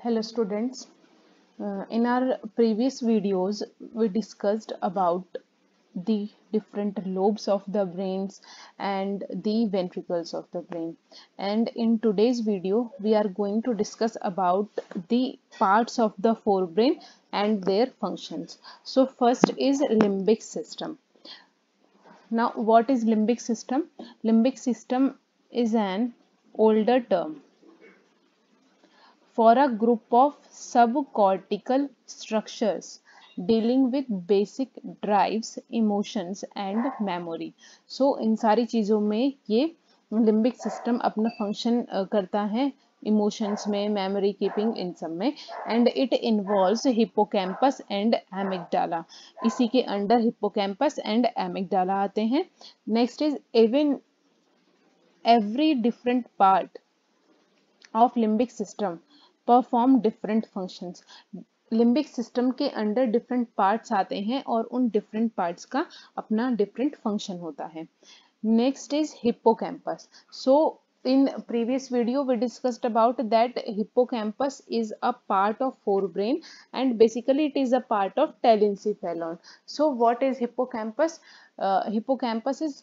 Hello students. In our previous videos, we discussed about the different lobes of the brains and the ventricles of the brain. And in today's video, we are going to discuss about the parts of the forebrain and their functions. So first is limbic system. Now, what is limbic system? Limbic system is an older term for a group of subcortical structures dealing with basic drives, emotions and memory. So इन सारी चीज़ों में ये limbic system अपना function करता है emotions में, memory keeping, इन सब में. And it involves hippocampus and amygdala. इसी के अंडर हिप्पोकैम्पस एंड एमिगडाला आते हैं. Next is even every different part of limbic system perform different functions. Limbic system के अंडर डिफरेंट पार्ट्स आते हैं और उन डिफरेंट पार्ट्स का अपना डिफरेंट फंक्शन होता है. Next is hippocampus. So in previous video we discussed about that hippocampus is a part of forebrain and basically it is a part of telencephalon. So what is hippocampus? Hippocampus is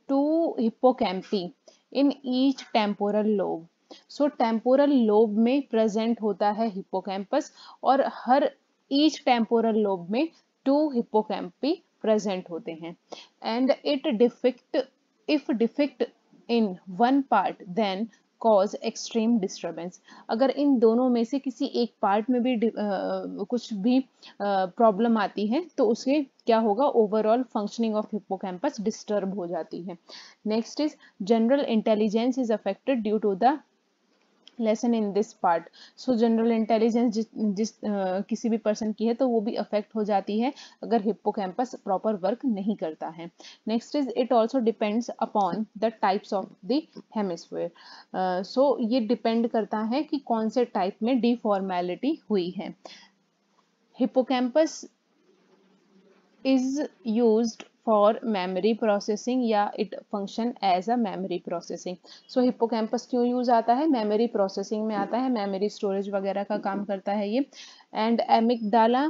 two hippocampi in each temporal lobe. So temporal lobe में present होता है hippocampus और हर each temporal lobe में 2 हिप्पोकैम्पी present होते हैं. And it defect in one part then cause extreme disturbance. अगर इन दोनों में से किसी एक पार्ट में भी कुछ भी प्रॉब्लम आती है तो उससे क्या होगा, overall functioning of hippocampus disturb हो जाती है. Next is general intelligence is affected due to the lesion in this part. So general intelligence जिस किसी भी पर्सन की है तो वो भी अफेक्ट हो जाती है अगर हिप्पोकैम्पस प्रॉपर वर्क नहीं करता है. Next is it also depends upon the types of the hemisphere. So ये डिपेंड करता है कि कौन से टाइप में डिफॉर्मेलिटी हुई है. Hippocampus is used for memory processing या it function as a memory processing. So hippocampus क्यों यूज आता है? मेमोरी प्रोसेसिंग में आता है, मेमोरी स्टोरेज वगैरह का काम करता है ये. एंड एमिगडाला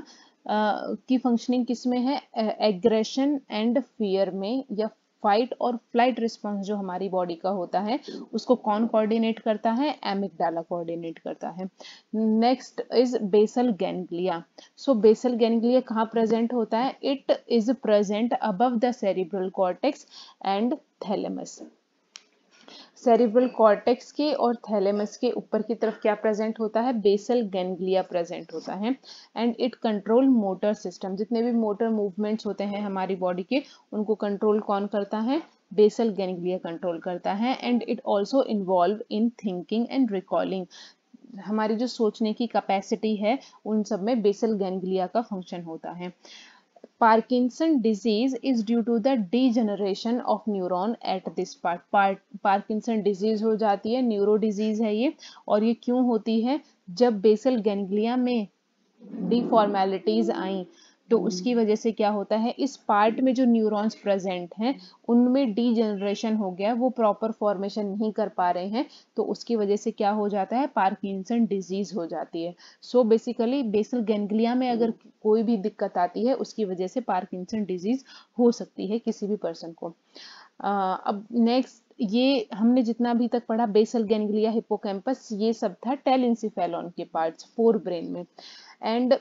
की फंक्शनिंग किस में है? एग्रेशन एंड फियर में, या फाइट और फ्लाइट रिस्पॉन्स जो हमारी बॉडी का होता है उसको कौन कोऑर्डिनेट करता है? एमिगडाला कोऑर्डिनेट करता है. Next is basal ganglia. So basal ganglia कहाँ प्रेजेंट होता है? It is present above the cerebral cortex and thalamus. Cerebral cortex के और थैलेमस के ऊपर की तरफ क्या प्रेजेंट होता है? बेसल गैंग्लिया प्रेजेंट होता है. And it control motor system. जितने भी मोटर मूवमेंट्स होते हैं हमारी बॉडी के उनको कंट्रोल कौन करता है? बेसल गैंग्लिया कंट्रोल करता है. And it also involve in thinking and recalling. हमारी जो सोचने की कैपेसिटी है उन सब में बेसल गैंग्लिया का फंक्शन होता है. Parkinson disease is due to the degeneration of neuron at this part. Parkinson disease हो जाती है, न्यूरो डिजीज है ये. और ये क्यों होती है? जब बेसल गैंग्लिया में डिफॉर्मेलिटीज आई तो उसकी वजह से क्या होता है, इस पार्ट में जो न्यूरॉन्स प्रेजेंट हैं उनमें डीजनरेशन हो गया, वो प्रॉपर फॉर्मेशन नहीं कर पा रहे हैं तो उसकी वजह से क्या हो जाता है? पार्किंसन डिजीज हो जाती है. सो बेसिकली बेसल गैंग्लिया में अगर कोई भी दिक्कत आती है उसकी वजह से पार्किंसन डिजीज हो सकती है किसी भी पर्सन को. अब नेक्स्ट, ये हमने जितना अभी तक पढ़ा बेसल गैंग्लिया, हिप्पोकैम्पस, ये सब था टेलेंसिफेलॉन के पार्ट्स फोर ब्रेन में. एंड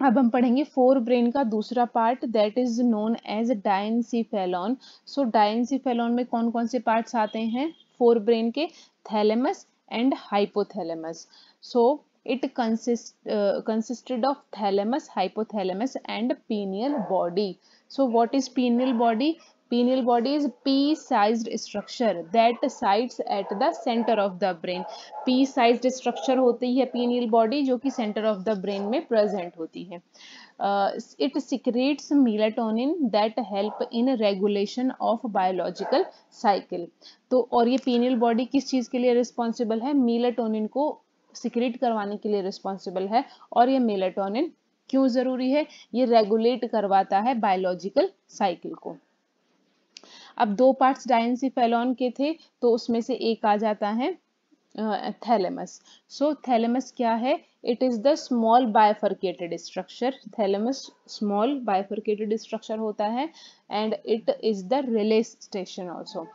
अब हम पढ़ेंगे फोर ब्रेन का दूसरा part that is known as diencephalon. So diencephalon में कौन कौन से पार्ट्स आते हैं फोर ब्रेन के? Thalamus and hypothalamus. So it consisted of thalamus, hypothalamus and pineal body. So what is pineal body? Pineal body is pea-sized structure that sites at the center of the brain. pea-sized structure होती है pineal body जो कि center of the brain में present होती है. It secretes melatonin that help in regulation of biological cycle. तो और ये pineal body किस चीज के लिए responsible है? melatonin को सिक्रेट करवाने के लिए रिस्पॉन्सिबल है. और ये मेलाटोनिन क्यों जरूरी है? ये रेगुलेट करवाता है बायोलॉजिकल साइकिल को. अब दो पार्ट्स डायनसीफेलॉन के थे तो उसमें से एक आ जाता है थैलेमस। सो थैलेमस क्या है? It is the small bifurcated structure. Thalamus small bifurcated structure होता है and it is the relay station also,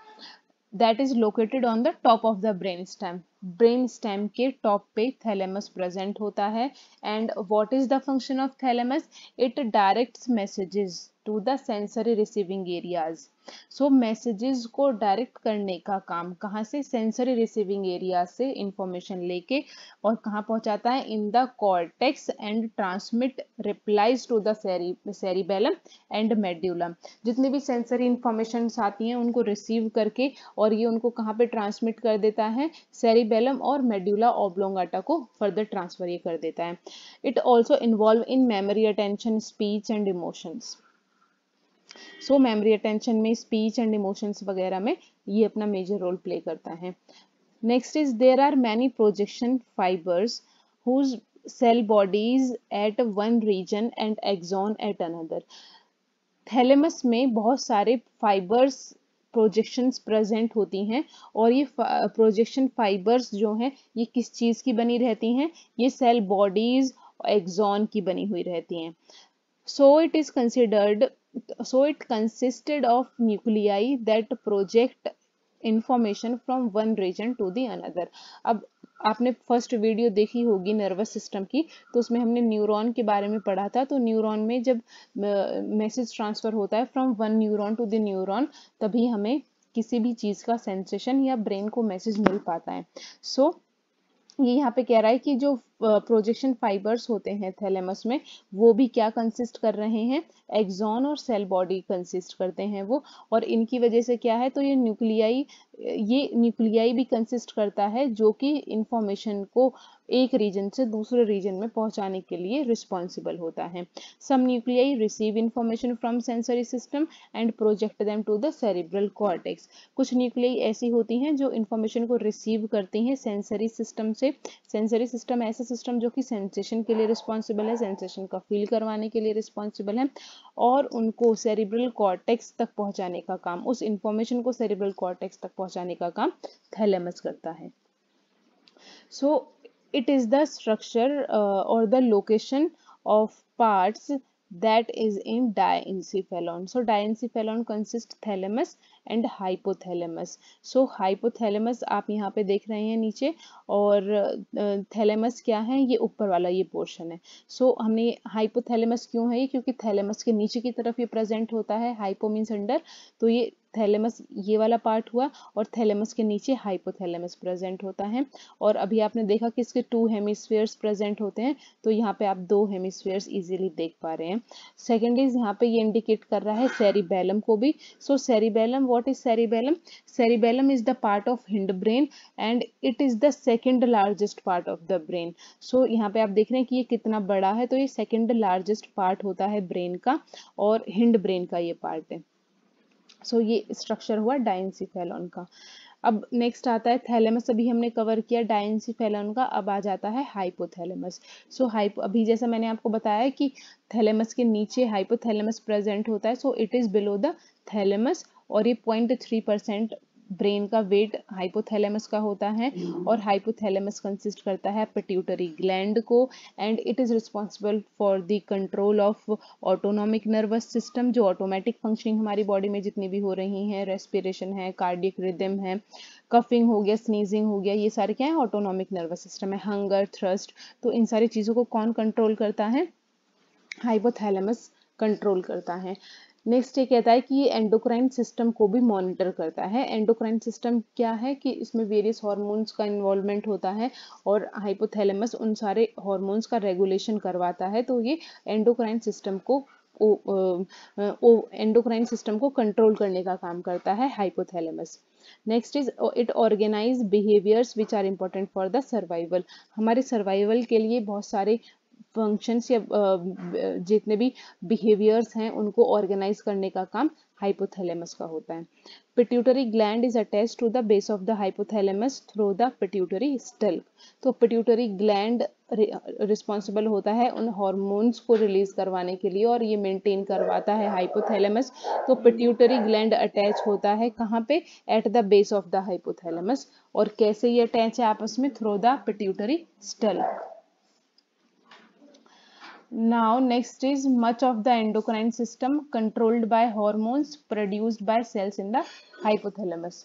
that is located on the top of the brain stem. Brain stem के top पे thalamus present होता है। And what is the function of thalamus? It directs messages to the sensory receiving areas. So messages को direct करने का काम कहाँ से? सेंसरी रिसीविंग एरिया से इंफॉर्मेशन लेके और कहाँ पहुंचाता है? In the cortex and transmit replies to the cerebellum and medullum. जितनी भी सेंसरी इंफॉर्मेशन आती हैं उनको रिसीव करके और ये उनको कहाँ पे ट्रांसमिट कर देता है? सेरिबेलम और मेड्यूला ऑब्लोंगाटा को फर्दर ट्रांसफर ये कर देता है। It also involve in memory, attention, speech and emotions. So memory, attention में, स्पीच एंड इमोशंस वगैरह में ये अपना मेजर रोल प्ले करता है। Next is there are many projection fibres whose cell bodies at one region and axon at another. Thalamus में बहुत सारे फाइबर्स, प्रोजेक्शंस प्रेजेंट होती हैं और ये प्रोजेक्शन फाइबर्स जो हैं ये किस चीज की बनी रहती हैं? ये सेल बॉडीज एक्सॉन की बनी हुई रहती हैं। So it is considered, so it consisted of nuclei that project information from one region to the another. अब आपने फर्स्ट वीडियो देखी होगी नर्वस सिस्टम की, तो उसमें हमने न्यूरॉन के बारे में पढ़ा था। तो न्यूरॉन में जब मैसेज ट्रांसफर होता है from one neuron to the neuron, तभी हमें किसी भी चीज का सेंसेशन या ब्रेन को मैसेज मिल पाता है। सो ये यहाँ पे कह रहा है कि जो प्रोजेक्शन फाइबर्स होते हैं थैलेमस में, वो भी क्या कंसिस्ट कर रहे हैं? एक्सॉन और सेल बॉडी कंसिस्ट करते हैं वो। और इनकी वजह से क्या है? तो ये न्यूक्लियाई भी कंसिस्ट करता है जो कि इंफॉर्मेशन को एक रीजन से दूसरे रीजन में पहुंचाने के लिए रिस्पॉन्सिबल होता है। Some nuclei receive information from sensory system and project them to the cerebral cortex. कुछ न्यूक्लियाई ऐसी होती हैं जो इंफॉर्मेशन को रिसीव करती हैं सेंसरी सिस्टम से। सेंसरी सिस्टम ऐसा सिस्टम जो कि सेंसेशन के लिए रिस्पॉन्सिबल है, सेंसेशन का फील करवाने के लिए रिस्पॉन्सिबल है, और उनको सेरिब्रल कॉर्टेक्स तक पहुंचाने का काम, उस इंफॉर्मेशन को सेरिब्रल कॉर्टेक्स तक पहुंचाने का काम थैलेमस करता है। सो it is the structure or the location of parts that is in diencephalon. So diencephalon consists thalamus and hypothalamus. So hypothalamus आप यहाँ पे देख रहे हैं नीचे, और थैलेमस क्या है? ये ऊपर वाला ये पोर्शन है। सो हमने हाइपोथैलेमस क्यों है ये? क्योंकि थैलेमस के नीचे की तरफ ये प्रेजेंट होता है। हाइपो मीन्स अंडर, तो ये थैलेमस ये वाला पार्ट हुआ, और थैलेमस के नीचे हाइपोथैलेमस प्रेजेंट होता है। और अभी आपने देखा कि इसके 2 हेमिस्फीयर्स प्रेजेंट होते हैं, तो यहाँ पे आप 2 हेमिस्फीयर्स इजीली देख पा रहे हैं। सेकेंड इज यहाँ पे ये इंडिकेट कर रहा है सेरिबेलम को भी। So cerebellum, what is cerebellum? Cerebellum is the part of hindbrain and it is the second largest part of the brain. So यहाँ पे आप देख रहे हैं कि ये कितना बड़ा है, तो ये सेकेंड लार्जेस्ट पार्ट होता है ब्रेन का, और हिंड ब्रेन का ये पार्ट है। सो ये स्ट्रक्चर हुआ डायंसिफेलॉन का। अब नेक्स्ट आता है थैलेमस, अभी हमने कवर किया डायंसिफेलॉन का। अब आ जाता है हाइपोथैलेमस। सो अभी जैसा मैंने आपको बताया कि थैलेमस के नीचे हाइपोथैलेमस प्रेजेंट होता है। So it is below the thalamus, और ये 0.3% ब्रेन का वेट हाइपोथैलेमस का होता है। और हाइपोथैलेमस कंसिस्ट करता है पिट्यूटरी ग्लैंड को, and it is responsible for the control of autonomic nervous system. जो ऑटोमेटिक फंक्शनिंग हमारी बॉडी में जितनी भी हो रही हैं, रेस्पिरेशन है, कार्डियक रिदम है, कफिंग हो गया, स्नीजिंग हो गया, ये सारे क्या है? ऑटोनॉमिक नर्वस सिस्टम है। हंगर, थ्रस्ट, तो इन सारी चीजों को कौन कंट्रोल करता है? हाइपोथैलेमस कंट्रोल करता है। नेक्स्ट ये कहता है कि ये एंडोक्राइन सिस्टम को भी मॉनिटर करता है। एंडोक्राइन सिस्टम क्या है? कि इसमें वेरियस हार्मोन्स का इन्वॉल्वमेंट होता है, और हाइपोथैलेमस उन सारे हार्मोन्स का रेगुलेशन करवाता है। तो ये एंडोक्राइन सिस्टम को कंट्रोल करने का काम करता है hypothalamus. Next is it organise behaviours which are important for the survival. हमारे सर्वाइवल के लिए बहुत सारे फंक्शंस या जितने भी बिहेवियर्स हैं उनको ऑर्गेनाइज करने का काम हाइपोथैलेमस का होता है। Pituitary gland is attached to the base of the hypothalamus through the pituitary stalk. तो पिट्यूटरी ग्लैंड रिस्पॉन्सिबल होता है उन हार्मोन्स को रिलीज करवाने के लिए और ये मेंटेन करवाता है हाइपोथैलेमस। तो पिट्यूटरी ग्लैंड अटैच होता है कहाँ पे? At the base of the hypothalamus. और कैसे ये अटैच है आपस में? Through the pituitary stalk. Now next is much of the endocrine system controlled by hormones produced by cells in the hypothalamus.